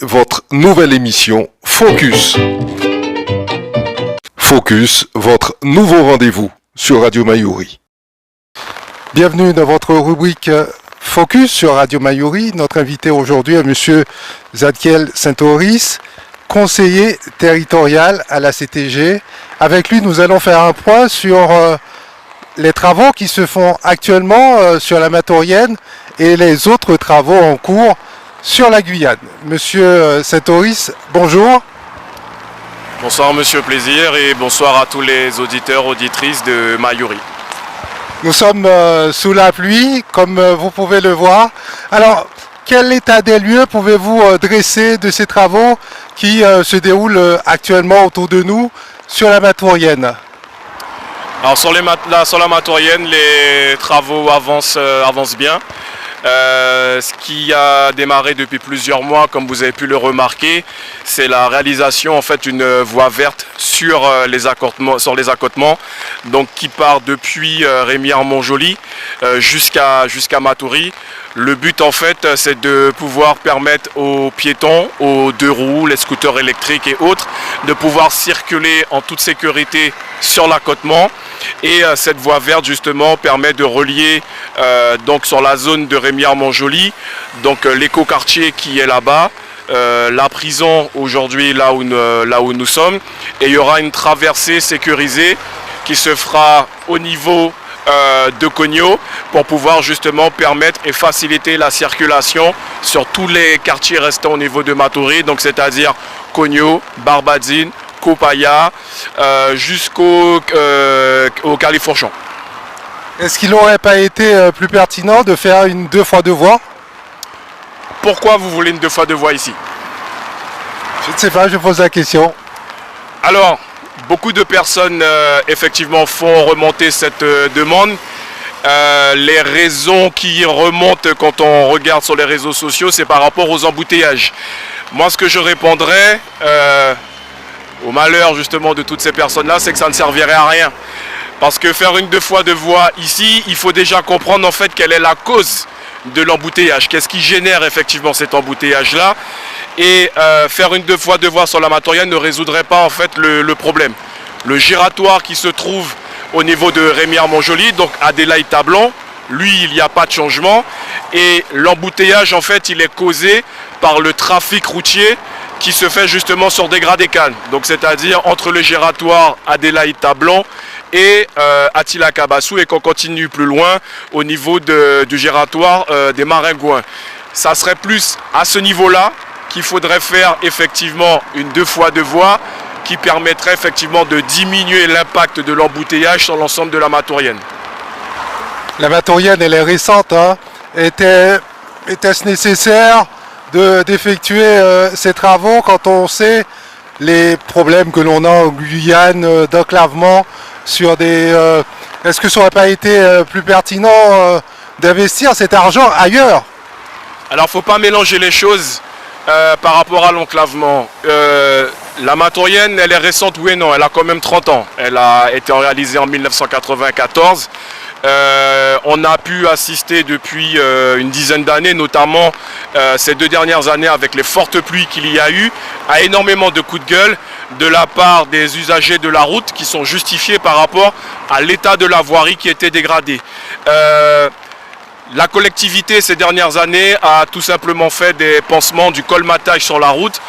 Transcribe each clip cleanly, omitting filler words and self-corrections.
votre nouvelle émission Focus. Focus, votre nouveau rendez-vous sur Radio Mayuri. Bienvenue dans votre rubrique Focus sur Radio Mayuri. Notre invité aujourd'hui est M. Zadkiel Saint-Oris, conseiller territorial à la CTG. Avec lui, nous allons faire un point sur les travaux qui se font actuellement sur la Matorienne et les autres travaux en cours sur la Guyane. Monsieur Saint-Oris, bonjour. Bonsoir Monsieur Plaisir et bonsoir à tous les auditeurs, auditrices de Mayuri. Nous sommes sous la pluie, comme vous pouvez le voir. Alors, quel état des lieux pouvez-vous dresser de ces travaux qui se déroulent actuellement autour de nous sur la Matorienne? Alors sur la Matorienne, les travaux avancent bien. Ce qui a démarré depuis plusieurs mois, comme vous avez pu le remarquer, c'est la réalisation en fait d'une voie verte sur les accotements, donc qui part depuis Rémière-Montjoly jusqu'à Matoury. Le but en fait, c'est de pouvoir permettre aux piétons, aux deux roues, les scooters électriques et autres, de pouvoir circuler en toute sécurité sur l'accotement. Et cette voie verte justement permet de relier donc sur la zone de Rémière-Montjoly, donc l'écoquartier qui est là-bas, la prison aujourd'hui là où nous sommes, et il y aura une traversée sécurisée qui se fera au niveau de Cogno pour pouvoir justement permettre et faciliter la circulation sur tous les quartiers restants au niveau de Matoury, donc c'est-à-dire Cogno, Barbadzine, Copaya, jusqu'au Califourchon. Est-ce qu'il n'aurait pas été plus pertinent de faire une 2x2 voies? Pourquoi vous voulez une 2x2 voies ici? Je ne sais pas, je pose la question. Alors, beaucoup de personnes effectivement font remonter cette demande. Les raisons qui remontent quand on regarde sur les réseaux sociaux, c'est par rapport aux embouteillages. Moi, ce que je répondrais au malheur justement de toutes ces personnes-là, c'est que ça ne servirait à rien. Parce que faire une 2x2 voies ici, il faut déjà comprendre en fait quelle est la cause de l'embouteillage. Qu'est-ce qui génère effectivement cet embouteillage-là? Et faire une 2x2 voies sur la Matorienne ne résoudrait pas en fait le problème. Le giratoire qui se trouve au niveau de Rémière-Montjoly, donc Adélaïde-Tablon, lui, il n'y a pas de changement. Et l'embouteillage, en fait, il est causé par le trafic routier qui se fait justement sur Dégradé-Cannes. Donc, c'est-à-dire entre le giratoire Adélaïde-Tablon et Attila-Cabassou, et qu'on continue plus loin au niveau du giratoire des Maringouins. Ça serait plus à ce niveau-là qu'il faudrait faire effectivement une 2x2 voies qui permettrait effectivement de diminuer l'impact de l'embouteillage sur l'ensemble de la Matorienne. La Matorienne, elle est récente, hein. Était-ce nécessaire d'effectuer ces travaux quand on sait les problèmes que l'on a en Guyane d'enclavement sur des... Est-ce que ça n'aurait pas été plus pertinent d'investir cet argent ailleurs? Alors, il ne faut pas mélanger les choses par rapport à l'enclavement. La Matorienne, elle est récente, oui et non, elle a quand même 30 ans. Elle a été réalisée en 1994. On a pu assister depuis une dizaine d'années, notamment ces 2 dernières années avec les fortes pluies qu'il y a eu, à énormément de coups de gueule de la part des usagers de la route qui sont justifiés par rapport à l'état de la voirie qui était dégradée. La collectivité ces dernières années a tout simplement fait des pansements, du colmatage sur la route.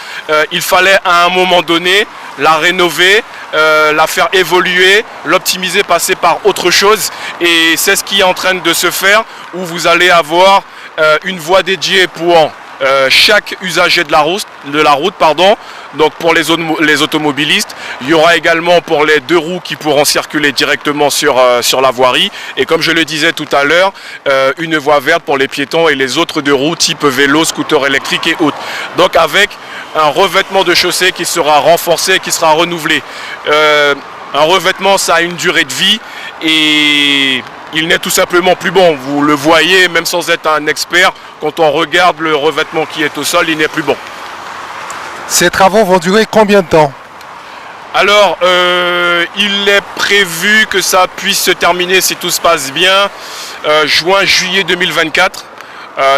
Il fallait à un moment donné la rénover, la faire évoluer, l'optimiser, passer par autre chose. Et c'est ce qui est en train de se faire, où vous allez avoir une voie dédiée pour chaque usager de la route, donc pour les automobilistes. Il y aura également pour les deux roues qui pourront circuler directement sur la voirie. Et comme je le disais tout à l'heure, une voie verte pour les piétons et les autres deux roues type vélo, scooter électrique et autres. Donc avec un revêtement de chaussée qui sera renforcé, qui sera renouvelé. Un revêtement, ça a une durée de vie et il n'est tout simplement plus bon. Vous le voyez, même sans être un expert, quand on regarde le revêtement qui est au sol, il n'est plus bon. Ces travaux vont durer combien de temps? Alors, il est prévu que ça puisse se terminer, si tout se passe bien, juin-juillet 2024.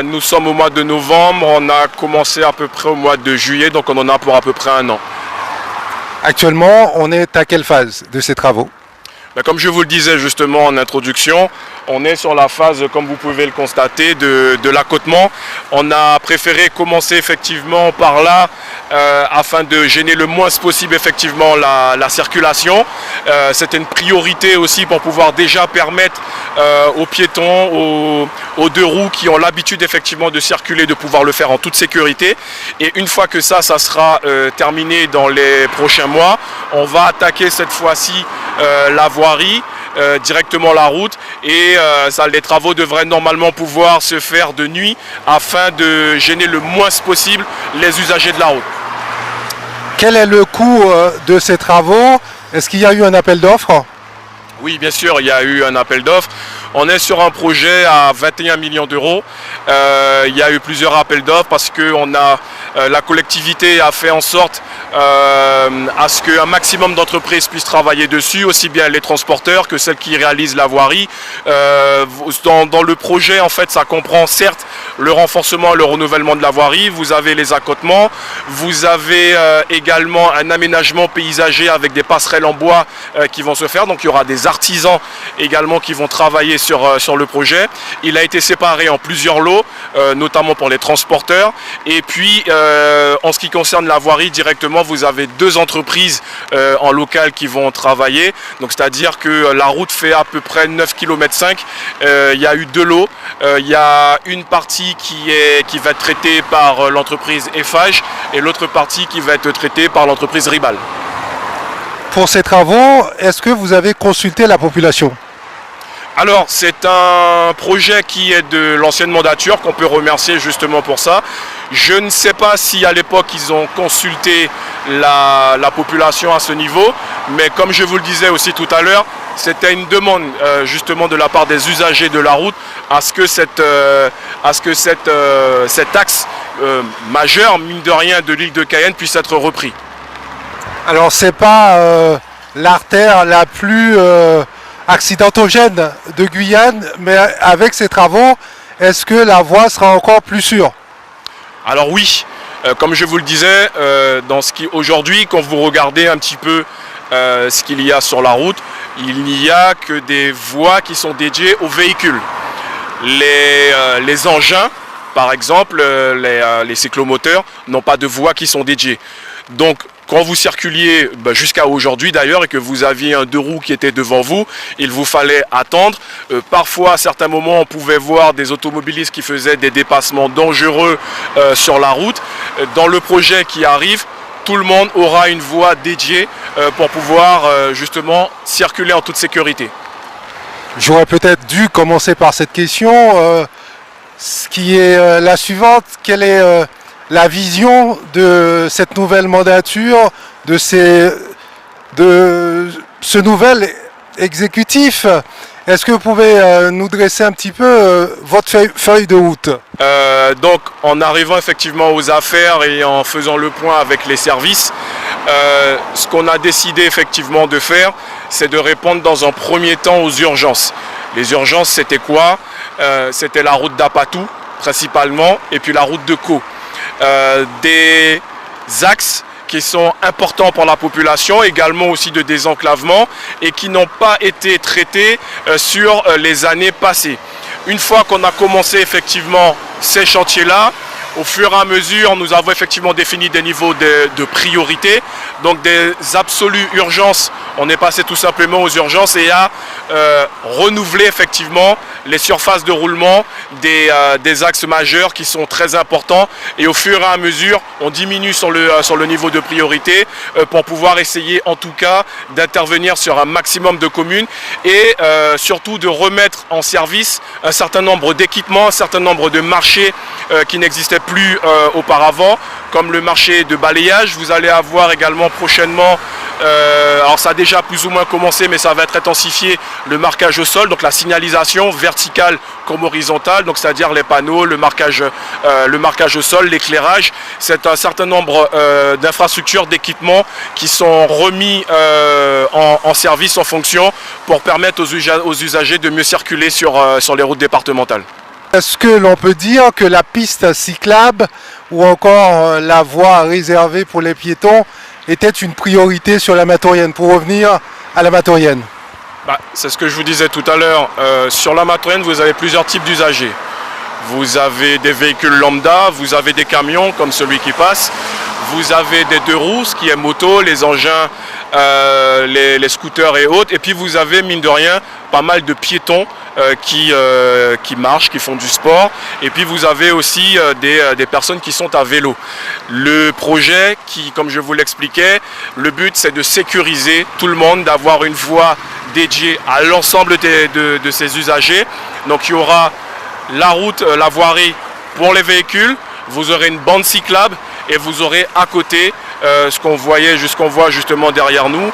Nous sommes au mois de novembre, on a commencé à peu près au mois de juillet, donc on en a pour à peu près 1 an. Actuellement, on est à quelle phase de ces travaux? Comme je vous le disais justement en introduction, on est sur la phase, comme vous pouvez le constater, de l'accotement. On a préféré commencer effectivement par là afin de gêner le moins possible effectivement la circulation. C'était une priorité aussi pour pouvoir déjà permettre aux piétons, aux deux roues qui ont l'habitude effectivement de circuler, de pouvoir le faire en toute sécurité. Et une fois que ça sera terminé dans les prochains mois, on va attaquer cette fois-ci la voirie, directement la route, et les travaux devraient normalement pouvoir se faire de nuit afin de gêner le moins possible les usagers de la route. Quel est le coût de ces travaux? Est-ce qu'il y a eu un appel d'offres? Oui, bien sûr, il y a eu un appel d'offres. On est sur un projet à 21 millions d'euros. Il y a eu plusieurs appels d'offres parce que la collectivité a fait en sorte à ce qu'un maximum d'entreprises puissent travailler dessus, aussi bien les transporteurs que celles qui réalisent la voirie. Dans le projet, en fait, ça comprend certes le renforcement et le renouvellement de la voirie. Vous avez les accotements, vous avez également un aménagement paysager avec des passerelles en bois qui vont se faire. Donc il y aura des artisans également qui vont travailler sur le projet. Il a été séparé en plusieurs lots, notamment pour les transporteurs. Et puis, en ce qui concerne la voirie directement, vous avez 2 entreprises en local qui vont travailler. Donc, c'est-à-dire que la route fait à peu près 9,5 km. Il y a eu 2 lots. Il y a une partie qui va être traitée par l'entreprise Eiffage et l'autre partie qui va être traitée par l'entreprise Ribal. Pour ces travaux, est-ce que vous avez consulté la population? Alors, c'est un projet qui est de l'ancienne mandature, qu'on peut remercier justement pour ça. Je ne sais pas si à l'époque ils ont consulté la population à ce niveau, mais comme je vous le disais aussi tout à l'heure, c'était une demande justement de la part des usagers de la route à ce que cet axe majeur, mine de rien, de l'île de Cayenne puisse être repris. Alors, c'est pas l'artère la plus accidentogène de Guyane, mais avec ces travaux, est-ce que la voie sera encore plus sûre? Alors oui, comme je vous le disais, aujourd'hui, quand vous regardez un petit peu ce qu'il y a sur la route, il n'y a que des voies qui sont dédiées aux véhicules. Les engins, par exemple, les cyclomoteurs, n'ont pas de voies qui sont dédiées. Donc, quand vous circuliez jusqu'à aujourd'hui d'ailleurs et que vous aviez un 2 roues qui était devant vous, il vous fallait attendre. Parfois, à certains moments, on pouvait voir des automobilistes qui faisaient des dépassements dangereux sur la route. Dans le projet qui arrive, tout le monde aura une voie dédiée pour pouvoir justement circuler en toute sécurité. J'aurais peut-être dû commencer par cette question, ce qui est la suivante. Quelle est la vision de cette nouvelle mandature, de ce nouvel exécutif? Est-ce que vous pouvez nous dresser un petit peu votre feuille de route? Donc, en arrivant effectivement aux affaires et en faisant le point avec les services, ce qu'on a décidé effectivement de faire, c'est de répondre dans un premier temps aux urgences. Les urgences, c'était quoi? C'était la route d'Apatou, principalement, et puis la route de Caux. Des axes qui sont importants pour la population, également aussi de désenclavement et qui n'ont pas été traités sur les années passées. Une fois qu'on a commencé effectivement ces chantiers-là, au fur et à mesure, nous avons effectivement défini des niveaux de priorité. Donc des absolues urgences, on est passé tout simplement aux urgences et à renouveler effectivement les surfaces de roulement des axes majeurs qui sont très importants. Et au fur et à mesure, on diminue sur le niveau de priorité pour pouvoir essayer en tout cas d'intervenir sur un maximum de communes et surtout de remettre en service un certain nombre d'équipements, un certain nombre de marchés qui n'existaient plus auparavant, comme le marché de balayage. Vous allez avoir également prochainement, alors ça a déjà plus ou moins commencé, mais ça va être intensifié, le marquage au sol, donc la signalisation verticale comme horizontale, donc c'est-à-dire les panneaux, le marquage au sol, l'éclairage. C'est un certain nombre d'infrastructures, d'équipements qui sont remis en service, en fonction, pour permettre aux usagers de mieux circuler sur les routes départementales. Est-ce que l'on peut dire que la piste cyclable ou encore la voie réservée pour les piétons était une priorité sur la Matorienne? Pour revenir à la Matorienne. C'est ce que je vous disais tout à l'heure. Sur la Matorienne, vous avez plusieurs types d'usagers. Vous avez des véhicules lambda, vous avez des camions comme celui qui passe, vous avez des deux roues, ce qui est moto, les engins, les scooters et autres, et puis vous avez, mine de rien, pas mal de piétons qui marchent, qui font du sport, et puis vous avez aussi des personnes qui sont à vélo. Le projet, comme je vous l'expliquais, le but c'est de sécuriser tout le monde, d'avoir une voie dédiée à l'ensemble de ces usagers. Donc il y aura la route, la voirie pour les véhicules, vous aurez une bande cyclable et vous aurez à côté ce qu'on voit justement derrière nous,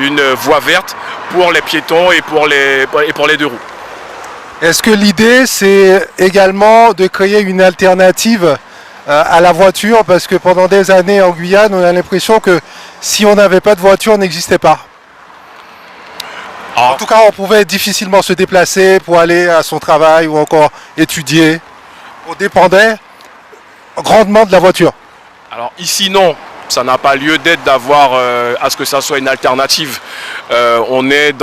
une voie verte pour les piétons et pour les deux roues. Est-ce que l'idée c'est également de créer une alternative à la voiture, parce que pendant des années en Guyane on a l'impression que si on n'avait pas de voiture on n'existait pas? En tout cas, on pouvait difficilement se déplacer pour aller à son travail ou encore étudier. On dépendait grandement de la voiture. Alors ici, non. Ça n'a pas lieu d'être d'avoir à ce que ça soit une alternative. On est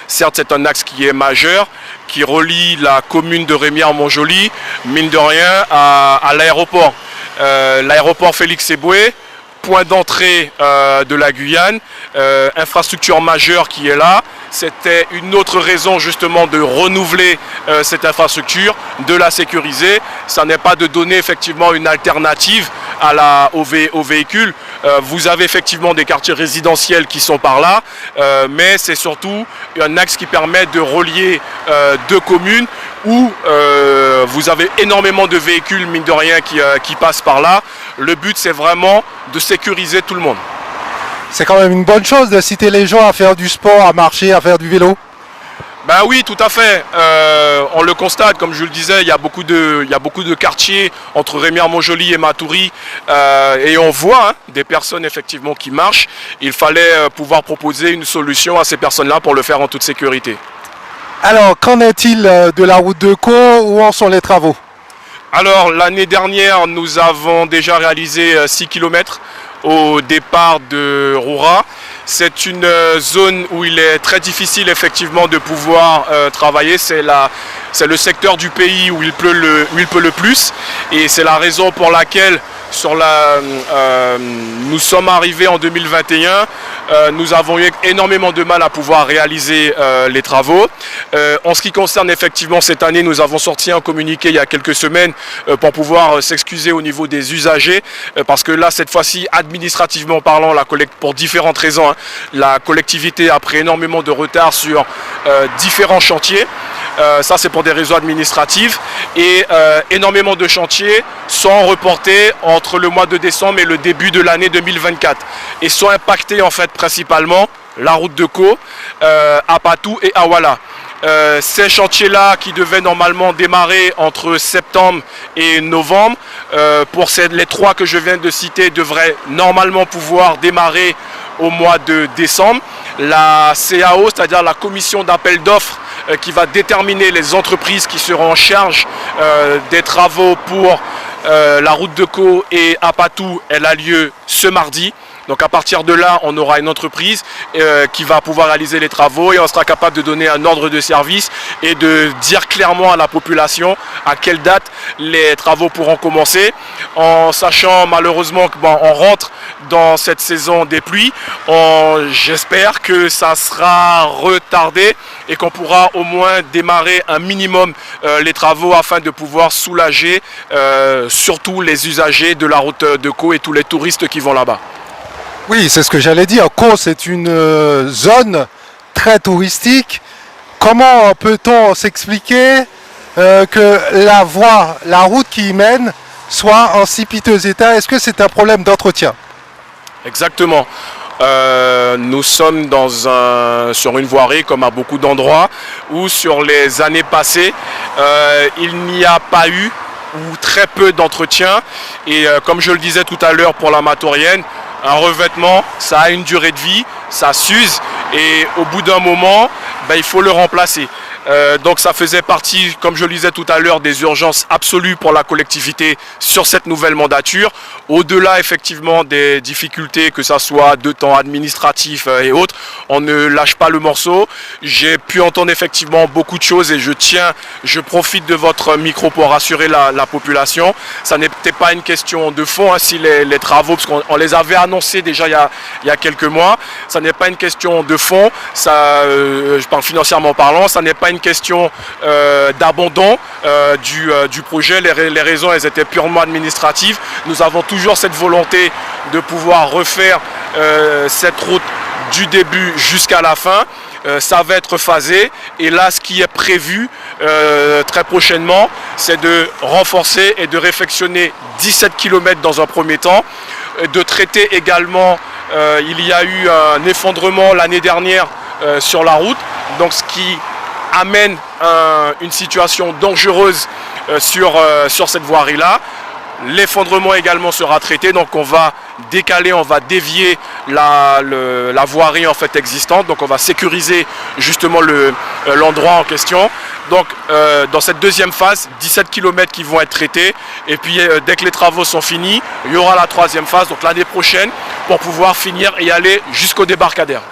certes, c'est un axe qui est majeur, qui relie la commune de Rémière-Montjoly, mine de rien, à l'aéroport. L'aéroport Félix-Éboué, point d'entrée de la Guyane, infrastructure majeure qui est là. C'était une autre raison justement de renouveler cette infrastructure, de la sécuriser. Ça n'est pas de donner effectivement une alternative aux véhicules. Vous avez effectivement des quartiers résidentiels qui sont par là, mais c'est surtout un axe qui permet de relier deux communes où vous avez énormément de véhicules, mine de rien, qui passent par là. Le but, c'est vraiment de sécuriser tout le monde. C'est quand même une bonne chose d'inciter les gens à faire du sport, à marcher, à faire du vélo. Ben oui, tout à fait. On le constate, comme je le disais, il y a beaucoup de quartiers entre Rémière-Montjoly et Matoury, et on voit des personnes effectivement qui marchent. Il fallait pouvoir proposer une solution à ces personnes-là pour le faire en toute sécurité. Alors, qu'en est-il de la route de Caux? Où en sont les travaux? Alors, l'année dernière, nous avons déjà réalisé 6 km au départ de Roura. C'est une zone où il est très difficile effectivement de pouvoir travailler. C'est le secteur du pays où il pleut le plus, et c'est la raison pour laquelle nous sommes arrivés en 2021. Nous avons eu énormément de mal à pouvoir réaliser les travaux. En ce qui concerne effectivement cette année, nous avons sorti un communiqué il y a quelques semaines pour pouvoir s'excuser au niveau des usagers, parce que là, cette fois-ci, administrativement parlant, pour différentes raisons, la collectivité a pris énormément de retard sur différents chantiers. Ça, c'est pour des raisons administratives, et énormément de chantiers sont reportés entre le mois de décembre et le début de l'année 2024 et sont impactés en fait principalement la route de Caux, Apatou et Awala. Ces chantiers-là qui devaient normalement démarrer entre septembre et novembre, pour les trois que je viens de citer, devraient normalement pouvoir démarrer au mois de décembre. La CAO, c'est-à-dire la commission d'appel d'offres qui va déterminer les entreprises qui seront en charge des travaux pour la route de Caux et Apatou, elle a lieu ce mardi. Donc à partir de là, on aura une entreprise qui va pouvoir réaliser les travaux, et on sera capable de donner un ordre de service et de dire clairement à la population à quelle date les travaux pourront commencer, en sachant malheureusement qu'on rentre dans cette saison des pluies. J'espère que ça sera retardé et qu'on pourra au moins démarrer un minimum les travaux afin de pouvoir soulager surtout les usagers de la route de Caux et tous les touristes qui vont là-bas. Oui, c'est ce que j'allais dire. Caux, c'est une zone très touristique. Comment peut-on s'expliquer que la route qui y mène soit en si piteux état? Est-ce que c'est un problème d'entretien? Exactement. Nous sommes sur une voirie, comme à beaucoup d'endroits, où sur les années passées, il n'y a pas eu ou très peu d'entretien. Et comme je le disais tout à l'heure pour la Matorienne, un revêtement, ça a une durée de vie, ça s'use, et au bout d'un moment, il faut le remplacer. Donc ça faisait partie, comme je le disais tout à l'heure, des urgences absolues pour la collectivité sur cette nouvelle mandature. Au-delà effectivement des difficultés, que ça soit de temps administratif et autres, on ne lâche pas le morceau. J'ai pu entendre effectivement beaucoup de choses et je profite de votre micro pour rassurer la population. Ça n'était pas une question de fond, hein, si les travaux, parce qu'on les avait annoncés déjà il y a quelques mois, ça n'est pas une question de fond, je parle financièrement parlant, ça n'est pas une question d'abandon du projet. Les raisons, elles étaient purement administratives. Nous avons toujours cette volonté de pouvoir refaire cette route du début jusqu'à la fin. Ça va être phasé, et là ce qui est prévu très prochainement, c'est de renforcer et de réfectionner 17 km dans un premier temps, de traiter également, il y a eu un effondrement l'année dernière sur la route, donc ce qui amène une situation dangereuse sur cette voirie-là. L'effondrement également sera traité, donc on va décaler, on va dévier la voirie en fait existante, donc on va sécuriser justement l'endroit en question. Donc dans cette deuxième phase, 17 km qui vont être traités, et puis dès que les travaux sont finis, il y aura la troisième phase, donc l'année prochaine, pour pouvoir finir et aller jusqu'au débarcadère.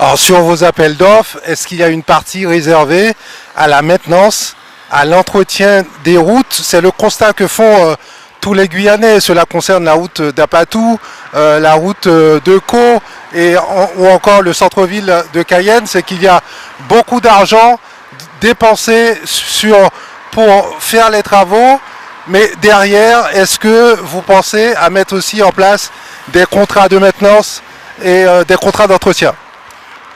Alors sur vos appels d'offres, est-ce qu'il y a une partie réservée à la maintenance, à l'entretien des routes? C'est le constat que font tous les Guyanais. Cela concerne la route d'Apatou, la route de Caux ou encore le centre-ville de Cayenne. C'est qu'il y a beaucoup d'argent dépensé pour faire les travaux. Mais derrière, est-ce que vous pensez à mettre aussi en place des contrats de maintenance et des contrats d'entretien?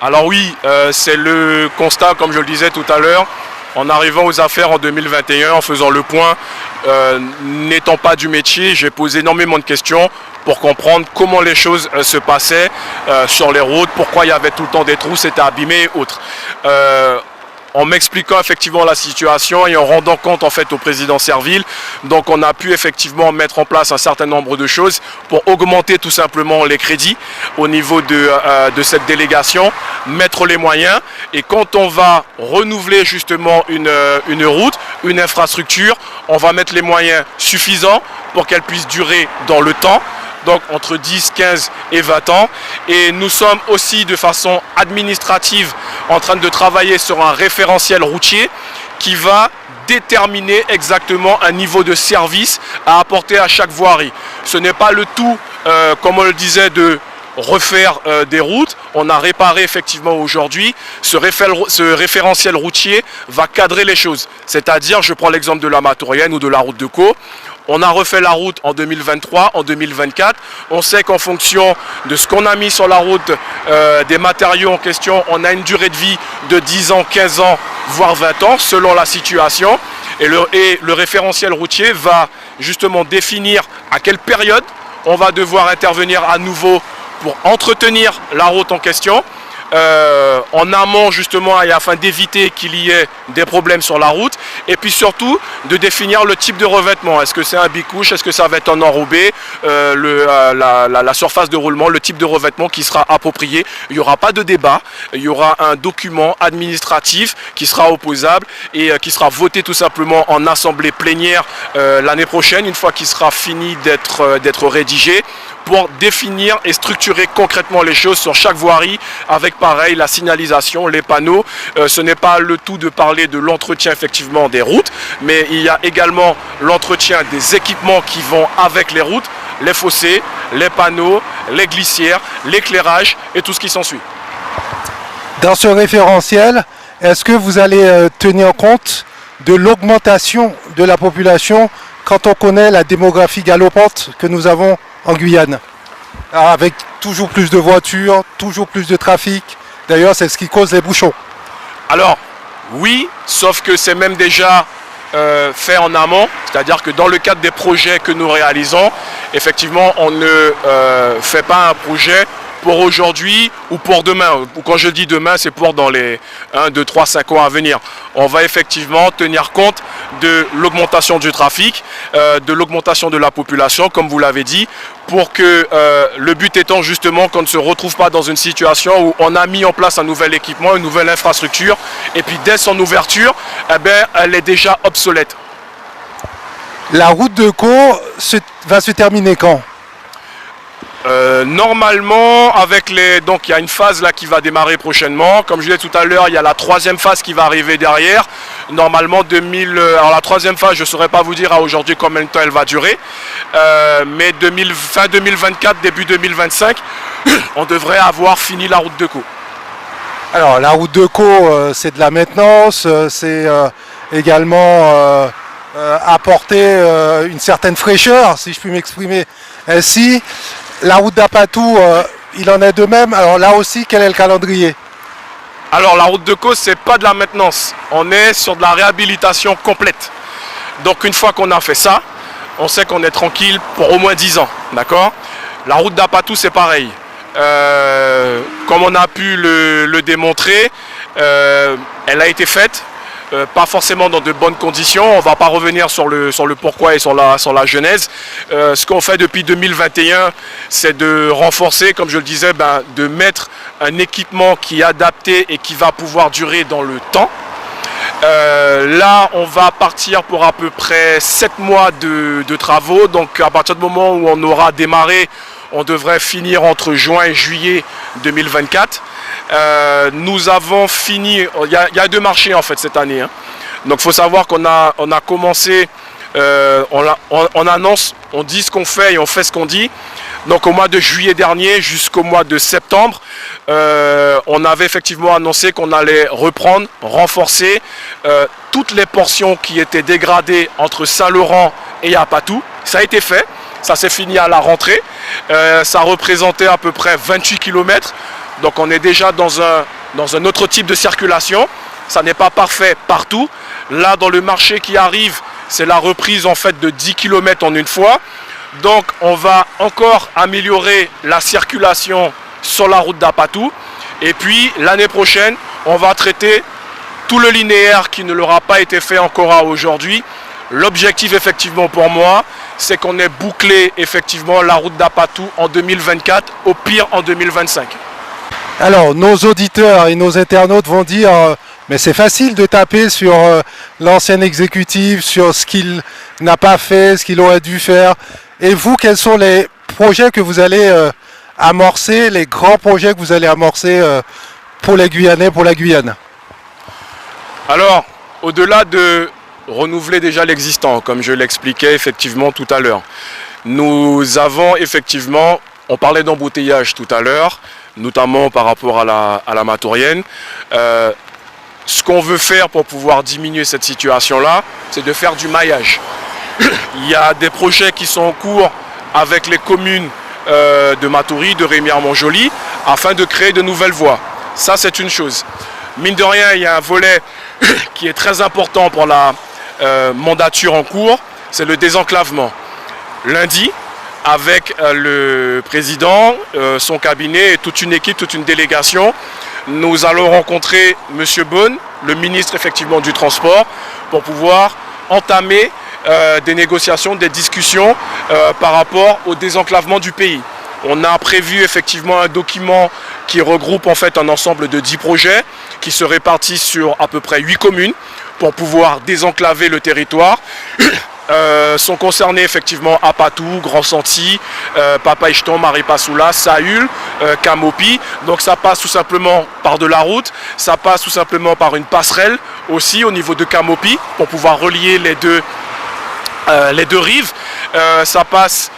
Alors oui, c'est le constat, comme je le disais tout à l'heure. En arrivant aux affaires en 2021, en faisant le point, n'étant pas du métier, j'ai posé énormément de questions pour comprendre comment les choses se passaient sur les routes, pourquoi il y avait tout le temps des trous, c'était abîmé et autres. En m'expliquant effectivement la situation et en rendant compte en fait au président Serville, donc on a pu effectivement mettre en place un certain nombre de choses pour augmenter tout simplement les crédits au niveau de cette délégation, mettre les moyens, et quand on va renouveler justement une route, une infrastructure, on va mettre les moyens suffisants pour qu'elle puisse durer dans le temps. Donc entre 10, 15 et 20 ans. Et nous sommes aussi de façon administrative en train de travailler sur un référentiel routier qui va déterminer exactement un niveau de service à apporter à chaque voirie. Ce n'est pas le tout, comme on le disait, de refaire des routes. On a réparé effectivement aujourd'hui. Ce référentiel routier va cadrer les choses. C'est-à-dire, je prends l'exemple de la Matorienne ou de la route de Caux. On a refait la route en 2023, en 2024. On sait qu'en fonction de ce qu'on a mis sur la route, des matériaux en question, on a une durée de vie de 10 ans, 15 ans, voire 20 ans, selon la situation. Et le référentiel routier va justement définir à quelle période on va devoir intervenir à nouveau pour entretenir la route en question. En amont justement, et afin d'éviter qu'il y ait des problèmes sur la route, et puis surtout de définir le type de revêtement. Est-ce que c'est un bicouche, est-ce que ça va être un enrobé, la surface de roulement, le type de revêtement qui sera approprié. Il n'y aura pas de débat, il y aura un document administratif qui sera opposable et qui sera voté tout simplement en assemblée plénière l'année prochaine, une fois qu'il sera fini d'être rédigé, pour définir et structurer concrètement les choses sur chaque voirie, avec pareil la signalisation, les panneaux. Ce n'est pas le tout de parler de l'entretien effectivement des routes, mais il y a également l'entretien des équipements qui vont avec les routes, les fossés, les panneaux, les glissières, l'éclairage et tout ce qui s'ensuit. Dans ce référentiel, est-ce que vous allez tenir compte de l'augmentation de la population quand on connaît la démographie galopante que nous avons en Guyane, avec toujours plus de voitures, toujours plus de trafic? D'ailleurs, c'est ce qui cause les bouchons. Alors, oui, sauf que c'est même déjà fait en amont, c'est-à-dire que dans le cadre des projets que nous réalisons, effectivement, on ne fait pas un projet pour aujourd'hui ou pour demain. Quand je dis demain, c'est pour dans les 1, 2, 3, 5 ans à venir. On va effectivement tenir compte de l'augmentation du trafic, de l'augmentation de la population, comme vous l'avez dit, pour que le but étant justement qu'on ne se retrouve pas dans une situation où on a mis en place un nouvel équipement, une nouvelle infrastructure, et puis dès son ouverture, eh ben, elle est déjà obsolète. La route de Caux va se terminer quand? Normalement, donc il y a une phase là qui va démarrer prochainement. Comme je disais tout à l'heure, il y a la troisième phase qui va arriver derrière. Normalement, alors la troisième phase, je ne saurais pas vous dire à aujourd'hui combien de temps elle va durer. Mais fin 2024, début 2025, on devrait avoir fini la route de Caux. Alors, la route de Caux, c'est de la maintenance, c'est également apporter une certaine fraîcheur, si je puis m'exprimer ainsi. La route d'Apatou, il en est de même. Alors là aussi, quel est le calendrier? Alors la route de Caux, c'est pas de la maintenance. On est sur de la réhabilitation complète. Donc une fois qu'on a fait ça, on sait qu'on est tranquille pour au moins 10 ans. D'accord? La route d'Apatou, c'est pareil. Comme on a pu le démontrer, elle a été faite. Pas forcément dans de bonnes conditions. On ne va pas revenir sur le pourquoi et sur la genèse. Ce qu'on fait depuis 2021, c'est de renforcer, comme je le disais, de mettre un équipement qui est adapté et qui va pouvoir durer dans le temps. Là, on va partir pour à peu près 7 mois de travaux. Donc à partir du moment où on aura démarré, on devrait finir entre juin et juillet 2024. Nous avons fini, il y a 2 marchés en fait cette année. Hein. Donc il faut savoir qu'on a commencé, on annonce, on dit ce qu'on fait et on fait ce qu'on dit. Donc au mois de juillet dernier jusqu'au mois de septembre, on avait effectivement annoncé qu'on allait reprendre, renforcer toutes les portions qui étaient dégradées entre Saint-Laurent et Apatou. Ça a été fait. Ça s'est fini à la rentrée. Ça représentait à peu près 28 km. Donc on est déjà dans un autre type de circulation. Ça n'est pas parfait partout. Là, dans le marché qui arrive, c'est la reprise en fait de 10 km en une fois. Donc on va encore améliorer la circulation sur la route d'Apatou. Et puis l'année prochaine, on va traiter tout le linéaire qui ne l'aura pas été fait encore à aujourd'hui. L'objectif effectivement pour moi, c'est qu'on ait bouclé effectivement la route d'Apatou en 2024, au pire en 2025. Alors nos auditeurs et nos internautes vont dire mais c'est facile de taper sur l'ancien exécutif, sur ce qu'il n'a pas fait, ce qu'il aurait dû faire. Et vous, quels sont les projets que vous allez amorcer, les grands projets que vous allez amorcer pour les Guyanais, pour la Guyane? Alors, au-delà de renouveler déjà l'existant, comme je l'expliquais effectivement tout à l'heure. Nous avons effectivement, on parlait d'embouteillage tout à l'heure, notamment par rapport à la Matourienne. Ce qu'on veut faire pour pouvoir diminuer cette situation-là, c'est de faire du maillage. Il y a des projets qui sont en cours avec les communes de Matoury, de Rémière-Montjoly, afin de créer de nouvelles voies. Ça, c'est une chose. Mine de rien, il y a un volet qui est très important pour la mandature en cours, c'est le désenclavement. Lundi, avec le président, son cabinet et toute une équipe, toute une délégation, nous allons rencontrer M. Beaune, le ministre effectivement du Transport, pour pouvoir entamer des négociations, des discussions par rapport au désenclavement du pays. On a prévu effectivement un document qui regroupe en fait un ensemble de 10 projets qui se répartissent sur à peu près 8 communes pour pouvoir désenclaver le territoire. Sont concernés effectivement Apatou, Grand Santi, Papaïcheton, Maripasoula, Saül, Camopi. Donc ça passe tout simplement par de la route, ça passe tout simplement par une passerelle aussi au niveau de Camopi pour pouvoir relier les deux rives. Ça passe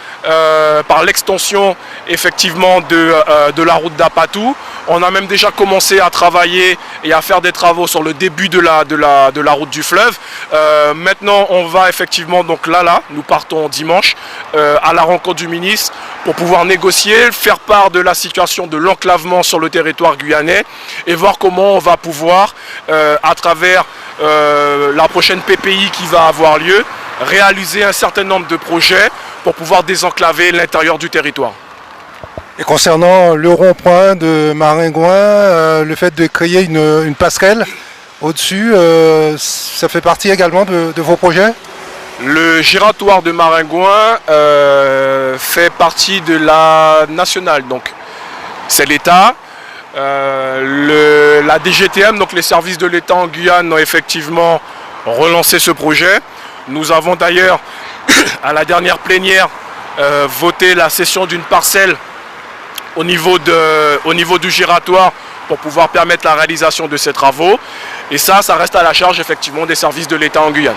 par l'extension effectivement de la route d'Apatou. On a même déjà commencé à travailler et à faire des travaux sur le début de la route du fleuve. Maintenant, on va effectivement, donc là, nous partons dimanche à la rencontre du ministre pour pouvoir négocier, faire part de la situation de l'enclavement sur le territoire guyanais et voir comment on va pouvoir, à travers la prochaine PPI qui va avoir lieu, réaliser un certain nombre de projets pour pouvoir désenclaver l'intérieur du territoire. Et concernant le rond-point de Maringouin, le fait de créer une passerelle au-dessus, ça fait partie également de vos projets? Le giratoire de Maringouin fait partie de la nationale, donc c'est l'État. La DGTM, donc les services de l'État en Guyane, ont effectivement relancé ce projet. Nous avons d'ailleurs, à la dernière plénière, voté la cession d'une parcelle au niveau du giratoire pour pouvoir permettre la réalisation de ces travaux. Et ça reste à la charge effectivement des services de l'État en Guyane.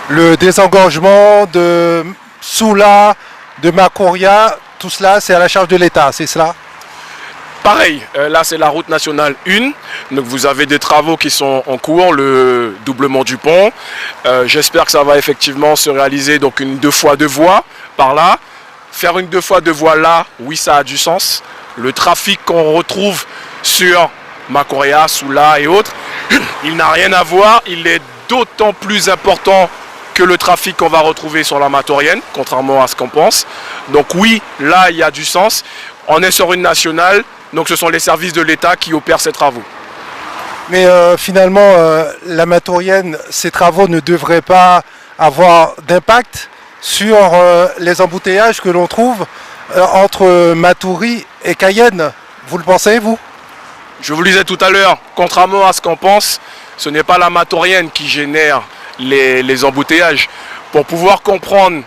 Le désengorgement de Soula, de Macoria, tout cela c'est à la charge de l'État, c'est cela? Pareil, là c'est la route nationale 1, donc vous avez des travaux qui sont en cours, le doublement du pont. J'espère que ça va effectivement se réaliser, donc une 2 fois 2 voies par là. Faire une 2 fois 2 voies là, oui ça a du sens. Le trafic qu'on retrouve sur Macoria, Soula et autres, il n'a rien à voir, il est d'autant plus important que le trafic qu'on va retrouver sur la Matorienne, contrairement à ce qu'on pense. Donc oui, là il y a du sens. On est sur une nationale, donc ce sont les services de l'État qui opèrent ces travaux. Mais finalement, la Matorienne, ces travaux ne devraient pas avoir d'impact sur les embouteillages que l'on trouve entre Matoury et Cayenne. Vous le pensez, vous? Je vous le disais tout à l'heure, contrairement à ce qu'on pense, ce n'est pas la Matorienne qui génère les embouteillages. Pour pouvoir comprendre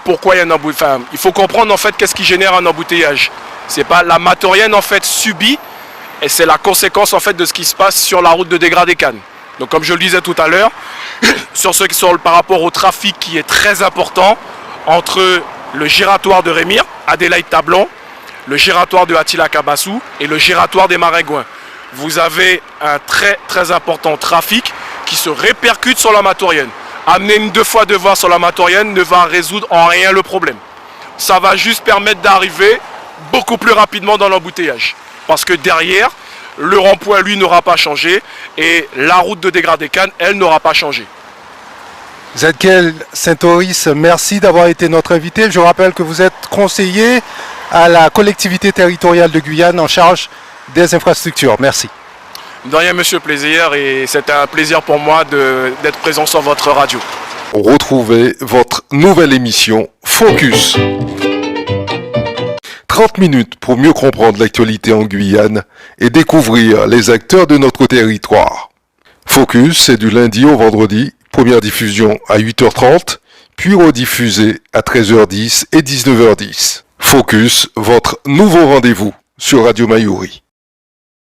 pourquoi il y a un embouteillage, il faut comprendre en fait qu'est-ce qui génère un embouteillage. C'est pas la Matorienne en fait subit, et c'est la conséquence en fait de ce qui se passe sur la route de Dégradé-Cannes. Donc comme je le disais tout à l'heure, par rapport au trafic qui est très important entre le giratoire de Rémire, Adélaïde-Tablon, le giratoire de Attila-Kabassou et le giratoire des Maringouins. Vous avez un très très important trafic qui se répercute sur la Matorienne. Amener une 2 fois 2 voies sur la Matorienne ne va résoudre en rien le problème. Ça va juste permettre d'arriver beaucoup plus rapidement dans l'embouteillage. Parce que derrière, le rond-point, lui, n'aura pas changé et la route de Dégradé-Cannes, elle, n'aura pas changé. Zadkiel Saint-Oris, merci d'avoir été notre invité. Je rappelle que vous êtes conseiller à la collectivité territoriale de Guyane en charge des infrastructures. Merci. De rien, monsieur, plaisir, et c'était un plaisir pour moi d'être présent sur votre radio. Retrouvez votre nouvelle émission Focus. 30 minutes pour mieux comprendre l'actualité en Guyane et découvrir les acteurs de notre territoire. Focus, c'est du lundi au vendredi, première diffusion à 8h30, puis rediffusée à 13h10 et 19h10. Focus, votre nouveau rendez-vous sur Radio Mayouri.